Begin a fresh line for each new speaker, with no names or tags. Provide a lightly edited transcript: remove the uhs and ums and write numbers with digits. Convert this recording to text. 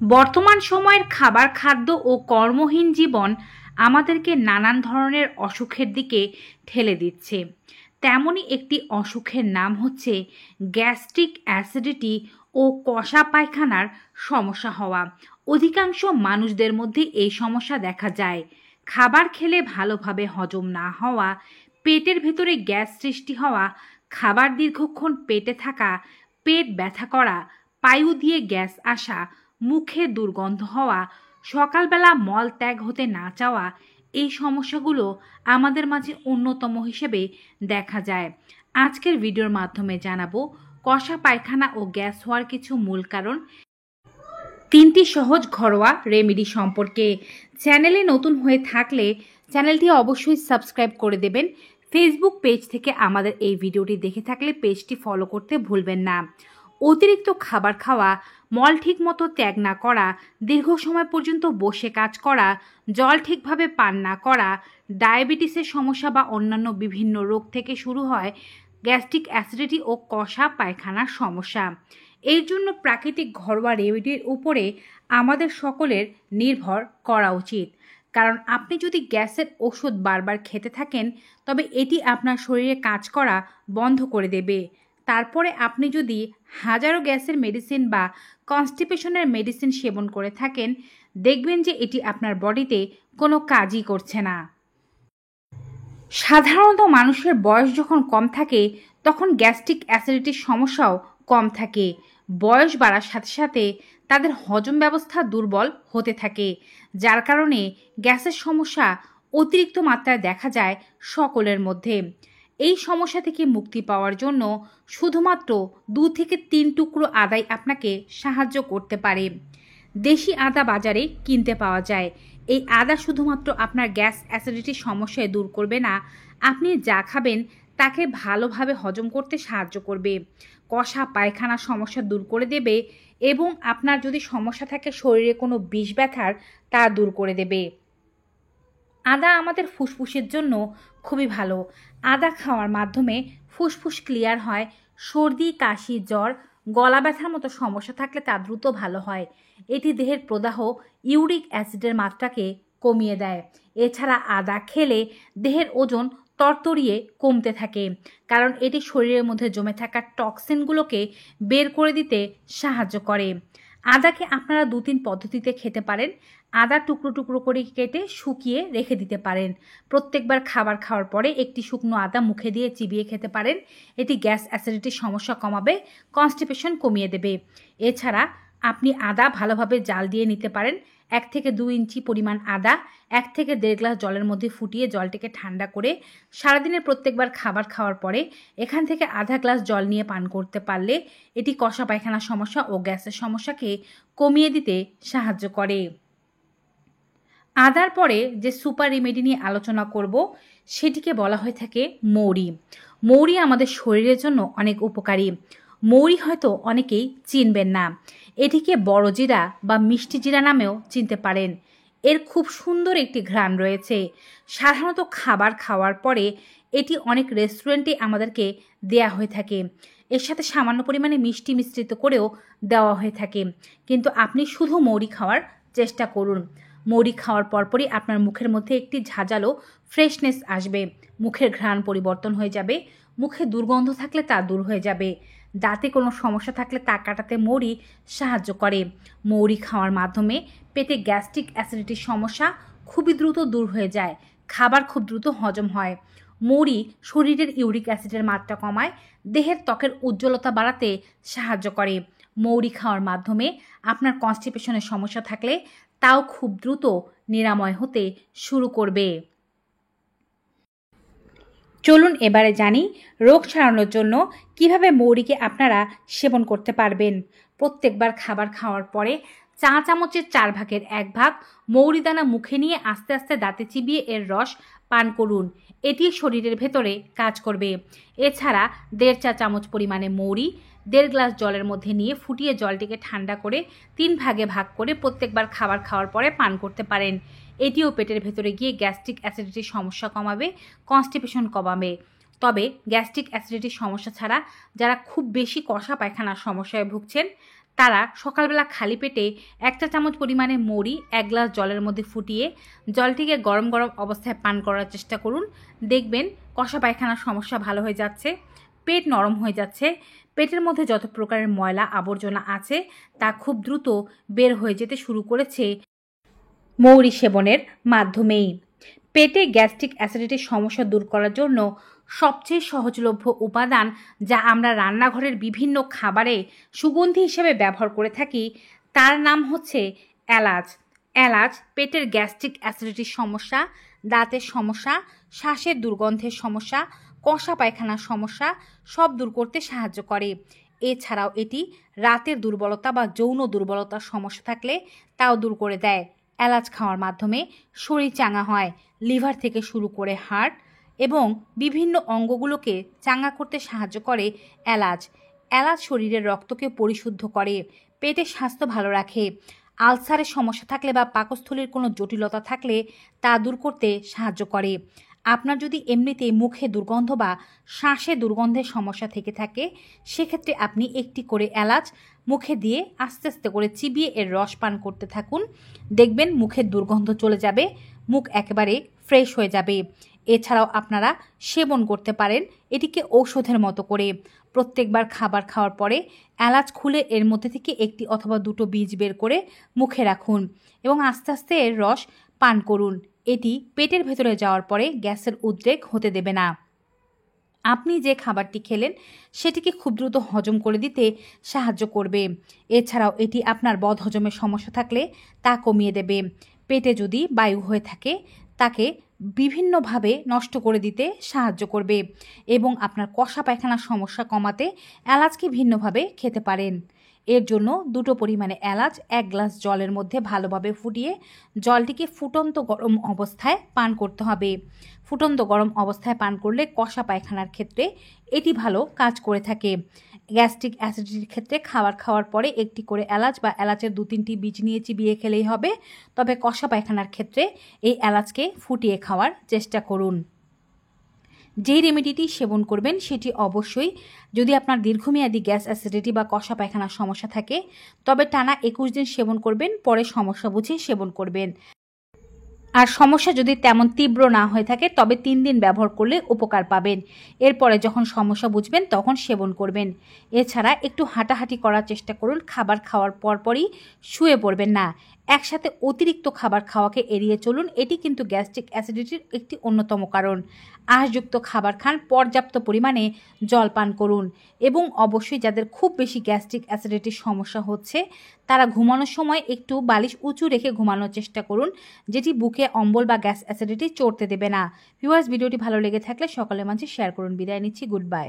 বর্তমান সময়ের খাবার, খাদ্য ও কর্মহীন জীবন আমাদেরকে নানান ধরনের অসুখের দিকে ঠেলে দিচ্ছে। তেমনই একটি অসুখের নাম হচ্ছে গ্যাস্ট্রিক অ্যাসিডিটি ও কষা পায়খানার সমস্যা হওয়া। অধিকাংশ মানুষদের মধ্যে এই সমস্যা দেখা যায়। খাবার খেলে ভালোভাবে হজম না হওয়া, পেটের ভেতরে গ্যাস সৃষ্টি হওয়া, খাবার দীর্ঘক্ষণ পেটে থাকা, পেট ব্যথা করা, পায়ু দিয়ে গ্যাস আসা, মুখে দুর্গন্ধ হওয়া, সকালবেলা মল ত্যাগ হতে না চাওয়া, এই সমস্যাগুলো আমাদের মাঝে অন্যতম হিসেবে দেখা যায়। আজকের ভিডিওর মাধ্যমে জানাবো কষা পায়খানা ও গ্যাস হওয়ার কিছু মূল কারণ, 3টি সহজ ঘরোয়া রেমেডি সম্পর্কে। চ্যানেলে নতুন হয়ে থাকলে চ্যানেলটি অবশ্যই সাবস্ক্রাইব করে দেবেন। ফেসবুক পেজ থেকে আমাদের এই ভিডিওটি দেখে থাকলে পেজটি ফলো করতে ভুলবেন না। অতিরিক্ত খাবার খাওয়া, মল ঠিকমতো ত্যাগ না করা, দীর্ঘ সময় পর্যন্ত বসে কাজ করা, জল ঠিকভাবে পান না করা, ডায়াবেটিসের সমস্যা বা অন্যান্য বিভিন্ন রোগ থেকে শুরু হয় গ্যাস্ট্রিক অ্যাসিডিটি ও কষা পায়খানার সমস্যা। এর জন্য প্রাকৃতিক ঘরোয়া রেমেডির উপরে আমাদের সকলের নির্ভর করা উচিত। কারণ আপনি যদি গ্যাসের ওষুধ বারবার খেতে থাকেন তবে এটি আপনার শরীরে কাজ করা বন্ধ করে দেবে। তারপরে আপনি যদি হাজারো গ্যাসের মেডিসিন বা কনস্টিপেশনের মেডিসিন সেবন করে থাকেন, দেখবেন যে এটি আপনার বডিতে কোনো কাজই করছে না। সাধারণত মানুষের বয়স যখন কম থাকে তখন গ্যাস্ট্রিক অ্যাসিডিটির সমস্যাও কম থাকে। বয়স বাড়ার সাথে সাথে তাদের হজম ব্যবস্থা দুর্বল হতে থাকে, যার কারণে গ্যাসের সমস্যা অতিরিক্ত মাত্রায় দেখা যায় সকলের মধ্যে। এই সমস্যা থেকে মুক্তি পাওয়ার জন্য শুধুমাত্র 2 থেকে 3 টুকরো আদাই আপনাকে সাহায্য করতে পারে। দেশি আদা বাজারে কিনতে পাওয়া যায়। এই আদা শুধুমাত্র আপনার গ্যাস অ্যাসিডিটির সমস্যায় দূর করবে না, আপনি যা খাবেন তাকে ভালোভাবে হজম করতে সাহায্য করবে, কষা পায়খানার সমস্যা দূর করে দেবে এবং আপনার যদি সমস্যা থাকে শরীরে কোনো বিষ ব্যথার তা দূর করে দেবে। আদা আমাদের ফুসফুসের জন্য খুবই ভালো। আদা খাওয়ার মাধ্যমে ফুসফুস ক্লিয়ার হয়, সর্দি, কাশি, জ্বর, গলা ব্যথার মতো সমস্যা থাকলে তা দ্রুত ভালো হয়। এটি দেহের প্রদাহ, ইউরিক অ্যাসিডের মাত্রাকে কমিয়ে দেয়। এছাড়া আদা খেলে দেহের ওজন তরতরিয়ে কমতে থাকে, কারণ এটি শরীরের মধ্যে জমে থাকা টক্সিনগুলোকে বের করে দিতে সাহায্য করে। আদাকে আপনারা 2-3 পদ্ধতিতে খেতে পারেন। আদা টুকরো টুকরো করে কেটে শুকিয়ে রেখে দিতে পারেন। প্রত্যেকবার খাবার খাওয়ার পরে একটি শুকনো আদা মুখে দিয়ে চিবিয়ে খেতে পারেন। এটি গ্যাস অ্যাসিডিটির সমস্যা কমাবে, কনস্টিপেশন কমিয়ে দেবে। এছাড়া আপনি আদা ভালোভাবে জাল দিয়ে নিতে পারেন। 1 থেকে 2 ইঞ্চি পরিমাণ আদা 1 থেকে 1.5 গ্লাস জলের মধ্যে ফুটিয়ে জলটিকে ঠান্ডা করে সারাদিনের প্রত্যেকবার খাবার খাওয়ার পরে এখান থেকে আধা গ্লাস জল নিয়ে পান করতে পারলে এটি কষা পায়খানার সমস্যা ও গ্যাসের সমস্যাকে কমিয়ে দিতে সাহায্য করে। আদার পরে যে সুপার রেমেডি নিয়ে আলোচনা করব সেটিকে বলা হয়ে থাকে মৌরি। মৌরি আমাদের শরীরের জন্য অনেক উপকারী। মৌরি হয়তো অনেকেই চিনবেন না। এটিকে বড় জিরা বা মিষ্টি জিরা নামেও চিনতে পারেন। এর খুব সুন্দর একটি ঘ্রাণ রয়েছে। সাধারণত খাবার খাওয়ার পরে এটি অনেক রেস্টুরেন্টে আমাদেরকে দেয়া হয়ে থাকে। এর সাথে সামান্য পরিমাণে মিষ্টি মিশ্রিত করেও দেওয়া হয়ে থাকে। কিন্তু আপনি শুধু মৌরি খাওয়ার চেষ্টা করুন। মৌরি খাওয়ার পরপরই আপনার মুখের মধ্যে একটি ঝাঁঝালো ফ্রেশনেস আসবে, মুখের ঘ্রাণ পরিবর্তন হয়ে যাবে, মুখে দুর্গন্ধ থাকলে তা দূর হয়ে যাবে, দাঁতে কোনো সমস্যা থাকলে তা কাটাতে মৌরি সাহায্য করে। মৌরি খাওয়ার মাধ্যমে পেটে গ্যাস্ট্রিক অ্যাসিডিটির সমস্যা খুবই দ্রুত দূর হয়ে যায়, খাবার খুব দ্রুত হজম হয়। মৌরি শরীরের ইউরিক অ্যাসিডের মাত্রা কমায়, দেহের ত্বকের উজ্জ্বলতা বাড়াতে সাহায্য করে। মৌরি খাওয়ার মাধ্যমে আপনার কনস্টিপেশনের সমস্যা থাকলে তাও খুব দ্রুত নিরাময় হতে শুরু করবে। চলুন এবারে জানি রোগ সারানোর জন্য কিভাবে মৌরিকে আপনারা সেবন করতে পারবেন। প্রত্যেকবার খাবার খাওয়ার পরে 4 চামচের 4 ভাগের 1 ভাগ মৌরি দানা মুখে নিয়ে আস্তে আস্তে দাঁতে চিবিয়ে এর রস পান করুন। এটি শরীরের ভেতরে কাজ করবে। এছাড়া 1.5 চা চামচ পরিমাণে মৌরি 1.5 গ্লাস জলের মধ্যে নিয়ে ফুটিয়ে জলটিকে ঠান্ডা করে 3 ভাগে ভাগ করে প্রত্যেকবার খাবার খাওয়ার পরে পান করতে পারেন। এটিও পেটের ভেতরে গিয়ে গ্যাস্ট্রিক অ্যাসিডিটির সমস্যা কমাবে, কনস্টিপেশন কমাবে। তবে গ্যাস্ট্রিক অ্যাসিডিটির সমস্যা ছাড়া যারা খুব বেশি কষা পায়খানার সমস্যায় ভুগছেন তারা সকালবেলা খালি পেটে 1 চা চামচ পরিমাণে মৌরি 1 গ্লাস জলের মধ্যে ফুটিয়ে জলটিকে গরম গরম অবস্থায় পান করার চেষ্টা করুন। দেখবেন কষা পায়খানার সমস্যা ভালো হয়ে যাচ্ছে, পেট নরম হয়ে যাচ্ছে, পেটের মধ্যে যত প্রকারের ময়লা আবর্জনা আছে তা খুব দ্রুত বের হয়ে যেতে শুরু করেছে মৌরি সেবনের মাধ্যমেই। পেটে গ্যাস্ট্রিক অ্যাসিডিটির সমস্যা দূর করার জন্য সবচেয়ে সহজলভ্য উপাদান যা আমরা রান্নাঘরের বিভিন্ন খাবারে সুগন্ধি হিসেবে ব্যবহার করে থাকি তার নাম হচ্ছে এলাচ। এলাচ পেটের গ্যাস্ট্রিক অ্যাসিডিটির সমস্যা, দাঁতের সমস্যা, শ্বাসের দুর্গন্ধের সমস্যা, কষা পায়খানার সমস্যা সব দূর করতে সাহায্য করে। এছাড়াও এটি রাতের দুর্বলতা বা যৌন দুর্বলতার সমস্যা থাকলে তাও দূর করে দেয়। এলাচ খাওয়ার মাধ্যমে শরীর চাঙ্গা হয়, লিভার থেকে শুরু করে হার্ট এবং বিভিন্ন অঙ্গগুলোকে চাঙ্গা করতে সাহায্য করে এলাচ। এলাচ শরীরের রক্তকে পরিশুদ্ধ করে, পেটের স্বাস্থ্য ভালো রাখে, আলসারের সমস্যা থাকলে বা পাকস্থলীর কোনো জটিলতা থাকলে তা দূর করতে সাহায্য করে। আপনার যদি এমনিতেই মুখে দুর্গন্ধ বা শ্বাসে দুর্গন্ধের সমস্যা থেকে থাকে সেক্ষেত্রে আপনি একটি করে এলাচ মুখে দিয়ে আস্তে আস্তে করে চিবিয়ে এর রস পান করতে থাকুন। দেখবেন মুখের দুর্গন্ধ চলে যাবে, মুখ একেবারে ফ্রেশ হয়ে যাবে। এছাড়াও আপনারা সেবন করতে পারেন এটিকে ঔষধের মতো করে। প্রত্যেকবার খাবার খাওয়ার পরে এলাচ খুলে এর মধ্যে থেকে একটি অথবা দুটো বীজ বের করে মুখে রাখুন এবং আস্তে আস্তে এর রস পান করুন। এটি পেটের ভেতরে যাওয়ার পরে গ্যাসের উদ্রেক হতে দেবে না। আপনি যে খাবারটি খেলেন সেটিকে খুব দ্রুত হজম করে দিতে সাহায্য করবে। এছাড়াও এটি আপনার বদহজমের সমস্যা থাকলে তা কমিয়ে দেবে। পেটে যদি বায়ু হয়ে থাকে তাকে বিভিন্নভাবে নষ্ট করে দিতে সাহায্য করবে এবং আপনার কষা পায়খানার সমস্যা কমাতে এলাচকে ভিন্নভাবে খেতে পারেন। এর জন্য দুটো পরিমাণে এলাচ 1 গ্লাস জলের মধ্যে ভালোভাবে ফুটিয়ে জলটিকে ফুটন্ত গরম অবস্থায় পান করতে হবে। ফুটন্ত গরম অবস্থায় পান করলে কষা পায়খানার ক্ষেত্রে এটি ভালো কাজ করে থাকে। গ্যাস্ট্রিক অ্যাসিডিটির ক্ষেত্রে খাবার খাওয়ার পরে একটি করে এলাচ বা এলাচের 2-3টি বীজ নিয়ে চিবিয়ে খেলেই হবে। তবে কষা পায়খানার ক্ষেত্রে এই এলাচকে ফুটিয়ে খাওয়ার চেষ্টা করুন। যেই রেমেডিটি সেবন করবেন সেটি অবশ্যই যদি আপনার দীর্ঘমেয়াদী গ্যাস অ্যাসিডিটি বা কষা পায়খানার সমস্যা থাকে তবে টানা 21 দিন সেবন করবেন, পরে সমস্যা বুঝে সেবন করবেন। আর সমস্যা যদি তেমন তীব্র না হয়ে থাকে তবে 3 দিন ব্যবহার করলে উপকার পাবেন। এরপরে যখন সমস্যা বুঝবেন তখন সেবন করবেন। এছাড়া একটু হাঁটাহাঁটি করার চেষ্টা করুন। খাবার খাওয়ার পরপরই শুয়ে পড়বেন না। একসাথে অতিরিক্ত খাবার খাওয়াকে এড়িয়ে চলুন। এটি কিন্তু গ্যাস্ট্রিক অ্যাসিডিটির একটি অন্যতম কারণ। আঁশযুক্ত খাবার খান, পর্যাপ্ত পরিমাণে জল পান করুন এবং অবশ্যই যাদের খুব বেশি গ্যাস্ট্রিক অ্যাসিডিটির সমস্যা হচ্ছে তারা ঘুমানোর সময় একটু বালিশ উঁচু রেখে ঘুমানোর চেষ্টা করুন, যেটি বুকে অম্বল বা গ্যাস অ্যাসিডিটি চড়তে দেবে না। ভিউয়ার্স, ভিডিওটি ভালো লেগে থাকলে সকলের মাঝে শেয়ার করুন। বিদায় নিচ্ছি, গুড বাই।